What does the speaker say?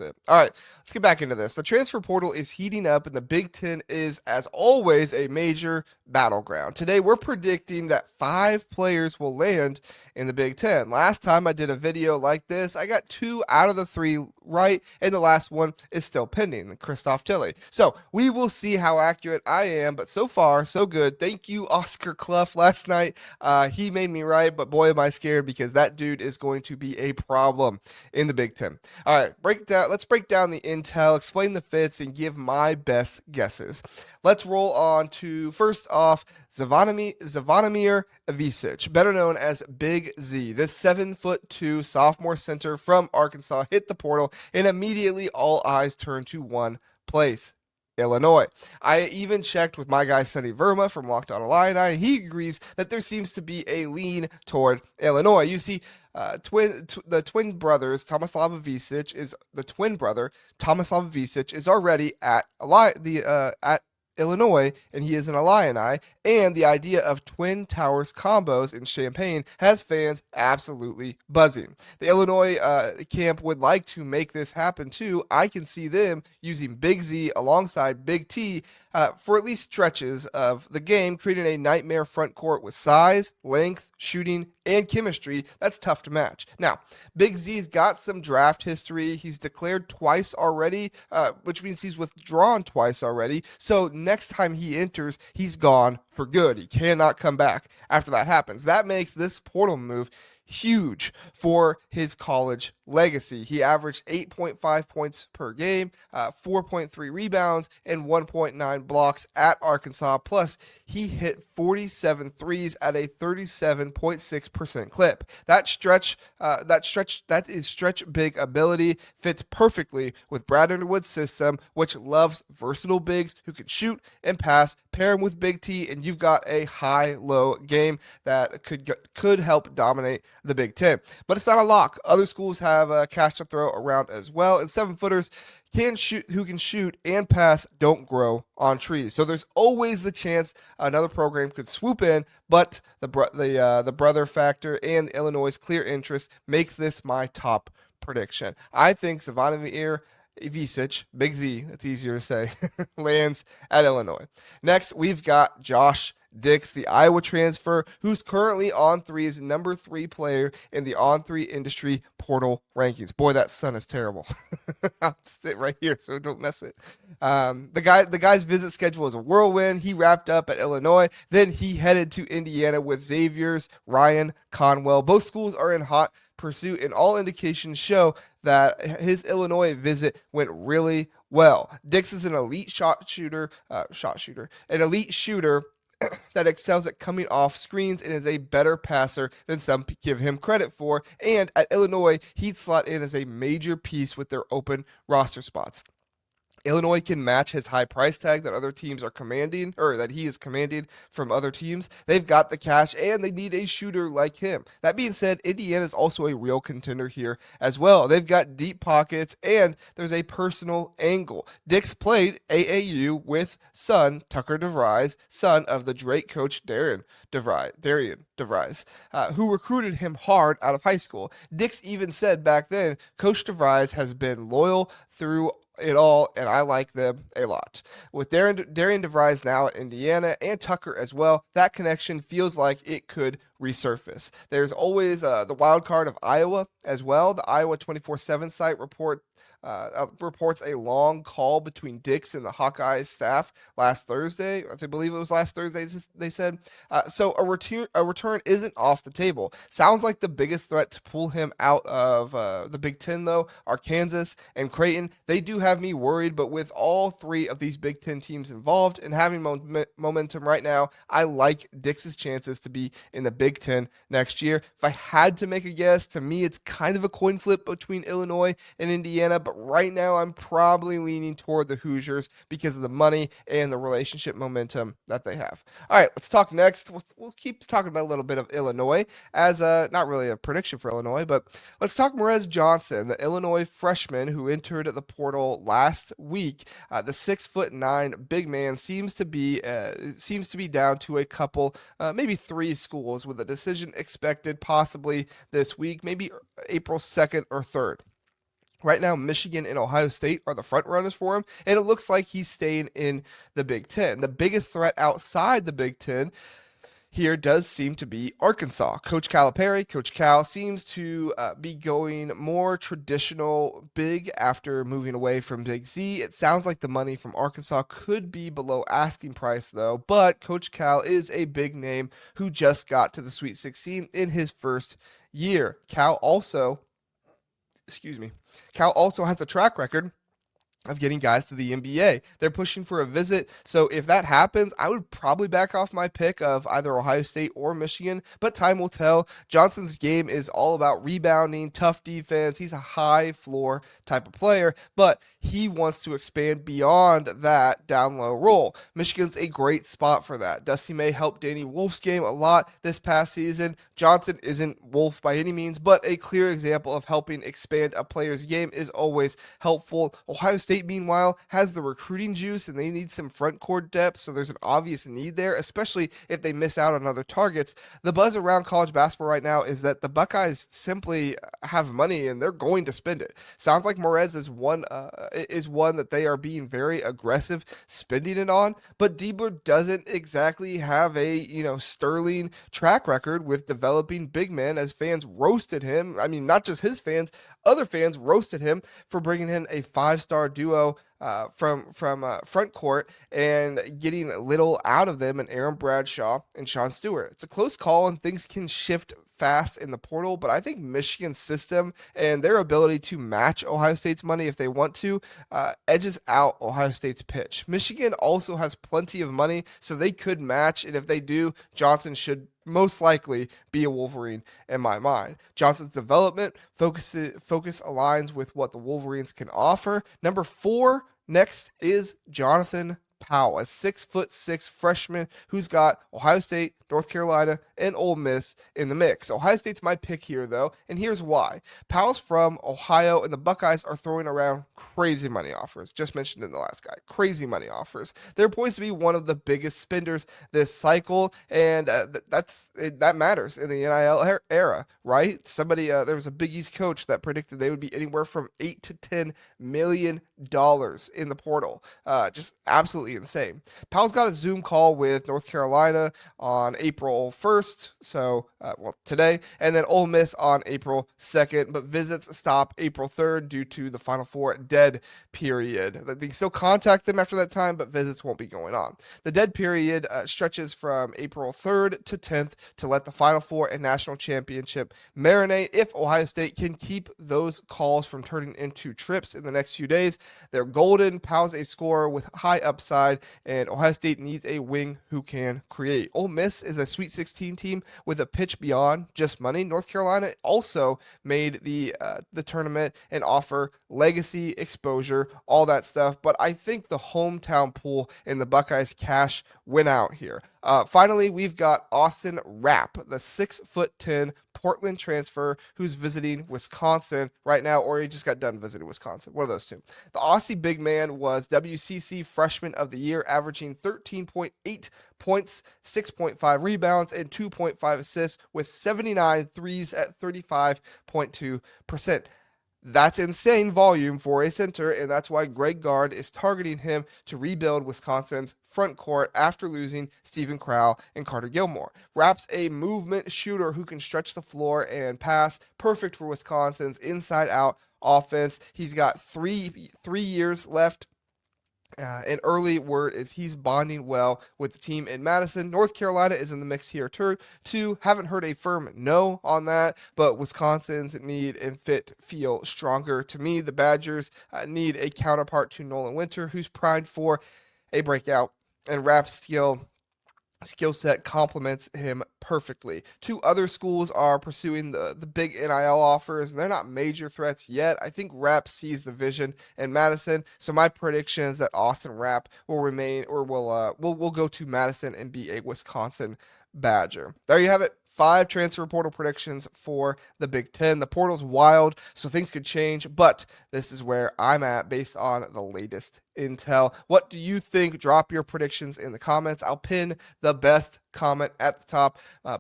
worth it. All right, let's get back into this. The transfer portal is heating up, and the Big Ten is, as always, a major battleground. Today, we're predicting that 5 players will land in the Big Ten. Last time I did a video like this, I got 2 out of the 3 right, and the last one is still pending, Christoph Tilly. So we will see how accurate I am, but so far, so good. Thank you, Oscar Cluff, last night. He made me right, but boy, am I scared because that dude is going to be a problem in the Big Ten. All right, let's break down the intel, explain the fits, and give my best guesses. Let's roll on to, first off, Zvonimir Ivisic, better known as Big Z. This 7'2" sophomore center from Arkansas hit the portal, and immediately all eyes turned to one place: Illinois. I even checked with my guy Sonny Verma from Locked On Illini, and he agrees that there seems to be a lean toward Illinois. You see, the twin brothers, Tomislav Ivisic is the twin brother. Tomislav Ivisic is already at Illinois, and he is an Illini, and the idea of Twin Towers combos in Champaign has fans absolutely buzzing. The Illinois camp would like to make this happen too. I can see them using Big Z alongside Big T for at least stretches of the game, creating a nightmare front court with size, length, shooting, and chemistry that's tough to match. Now, Big Z's got some draft history. He's declared twice already, which means he's withdrawn twice already. So next time he enters, he's gone for good. He cannot come back after that happens. That makes this portal move huge for his college legacy. He averaged 8.5 points per game, 4.3 rebounds, and 1.9 blocks at Arkansas. Plus, he hit 47 threes at a 37.6% clip. That is stretch big ability, fits perfectly with Brad Underwood's system, which loves versatile bigs who can shoot and pass. Pair him with Big T, and you've got a high-low game that could help dominate the Big Ten. But it's not a lock. Other schools have cash to throw around as well, and 7-footers who can shoot and pass don't grow on trees. So there's always the chance another program could swoop in, but the brother factor and Illinois' clear interest makes this my top prediction. I think Zvonimir Ivisic, Big Z, that's easier to say, lands at Illinois. Next, we've got Josh Dix, the Iowa transfer, who's currently On3's number 3 player in the On3 industry portal rankings. Boy, that son is terrible. I'll sit right here so don't mess it. The guy's visit schedule is a whirlwind. He wrapped up at Illinois, then he headed to Indiana with Xavier's Ryan Conwell. Both schools are in hot pursuit, and all indications show that his Illinois visit went really well. Dix is an elite an elite shooter that excels at coming off screens and is a better passer than some give him credit for. And at Illinois, he'd slot in as a major piece with their open roster spots. Illinois can match his high price tag that other teams are commanding, or that he is commanding from other teams. They've got the cash, and they need a shooter like him. That being said, Indiana is also a real contender here as well. They've got deep pockets, and there's a personal angle. Dix played AAU with son Tucker DeVries, son of the Drake coach Darian DeVries, who recruited him hard out of high school. Dix even said back then, Coach DeVries has been loyal through it all, and I like them a lot. With Darian DeVries now at Indiana and Tucker as well, that connection feels like it could resurface. There's always the wild card of Iowa as well. The Iowa 24/7 site reports a long call between Dix and the Hawkeyes staff last Thursday. I believe it was last Thursday, they said. So a return isn't off the table. Sounds like the biggest threat to pull him out of the Big Ten, though, are Kansas and Creighton. They do have me worried, but with all 3 of these Big Ten teams involved and having momentum right now, I like Dix's chances to be in the Big Ten next year. If I had to make a guess, to me, it's kind of a coin flip between Illinois and Indiana, but right now I'm probably leaning toward the Hoosiers because of the money and the relationship momentum that they have. All right, let's talk next. We'll keep talking about a little bit of Illinois as not really a prediction for Illinois, but let's talk Morez Johnson, the Illinois freshman who entered the portal last week. The 6'9" big man seems to be down to a couple, maybe 3 schools, with a decision expected possibly this week, maybe April 2nd or 3rd. Right now, Michigan and Ohio State are the front runners for him, and it looks like he's staying in the Big Ten. The biggest threat outside the Big Ten here does seem to be Arkansas. Coach Calipari, Coach Cal, seems to be going more traditional big after moving away from Big Z. It sounds like the money from Arkansas could be below asking price, though, but Coach Cal is a big name who just got to the Sweet 16 in his first year. Cal also has a track record of getting guys to the NBA. They're pushing for a visit. So if that happens, I would probably back off my pick of either Ohio State or Michigan, but time will tell. Johnson's game is all about rebounding, tough defense. He's a high floor type of player, but he wants to expand beyond that down low role. Michigan's a great spot for that. Dusty May helped Danny Wolf's game a lot this past season. Johnson isn't Wolf by any means, but a clear example of helping expand a player's game is always helpful. Ohio State, meanwhile, has the recruiting juice and they need some front court depth, so there's an obvious need there, especially if they miss out on other targets. The buzz around college basketball right now is that the Buckeyes simply have money and they're going to spend it. Sounds like Morez is one that they are being very aggressive spending it on, but Diebler doesn't exactly have a sterling track record with developing big men, as fans roasted him. I mean, not just his fans, other fans roasted him for bringing in a five-star duo from front court and getting little out of them in Aaron Bradshaw and Sean Stewart. It's a close call and things can shift fast in the portal, but I think Michigan's system and their ability to match Ohio State's money if they want to edges out Ohio State's pitch. Michigan also has plenty of money, so they could match, and if they do, Johnson should most likely be a Wolverine in my mind. Johnson's development focus aligns with what the Wolverines can offer. Number 4 next is Jonathan Powell, a 6'6" freshman who's got Ohio State, North Carolina, and Ole Miss in the mix. Ohio State's my pick here, though, and here's why. Powell's from Ohio, and the Buckeyes are throwing around crazy money offers. Just mentioned in the last guy, crazy money offers. They're poised to be one of the biggest spenders this cycle, and that matters in the NIL era, right? There was a Big East coach that predicted they would be anywhere from $8 to $10 million in the portal. Just absolutely insane. Powell's got a Zoom call with North Carolina on April 1st, so today, and then Ole Miss on April 2nd, but visits stop April 3rd due to the Final Four dead period. They can still contact them after that time, but visits won't be going on. The dead period stretches from April 3rd to 10th to let the Final Four and National Championship marinate. If Ohio State can keep those calls from turning into trips in the next few days, they're golden. Powell's a scorer with high upside, and Ohio State needs a wing who can create. Ole Miss is a Sweet 16 team with a pitch beyond just money. North Carolina also made the tournament and offer legacy, exposure, all that stuff. But I think the hometown pool and the Buckeyes cash win out here. Finally, we've got Austin Rapp, the 6'10" Portland transfer who's visiting Wisconsin right now, or he just got done visiting Wisconsin. One of those two. The Aussie big man was WCC Freshman of the Year, averaging 13.8 points, 6.5 rebounds, and 2.5 assists with 79 threes at 35.2%. That's insane volume for a center, and that's why Greg Gard is targeting him to rebuild Wisconsin's front court after losing Stephen Crowell and Carter Gilmore. Rapp's a movement shooter who can stretch the floor and pass, perfect for Wisconsin's inside-out offense. He's got three years left. An early word is he's bonding well with the team in Madison. North Carolina is in the mix here too. Haven't heard a firm no on that, but Wisconsin's need and fit feel stronger to me. The Badgers need a counterpart to Nolan Winter, who's primed for a breakout, and Rapp's skill set complements him perfectly. 2 other schools are pursuing the big NIL offers, and they're not major threats yet. I think Rapp sees the vision in Madison, so my prediction is that Austin Rapp will remain, or will go to Madison and be a Wisconsin Badger. There you have it. 5 transfer portal predictions for the Big Ten. The portal's wild, so things could change, but this is where I'm at based on the latest intel. What do you think? Drop your predictions in the comments. I'll pin the best comment at the top.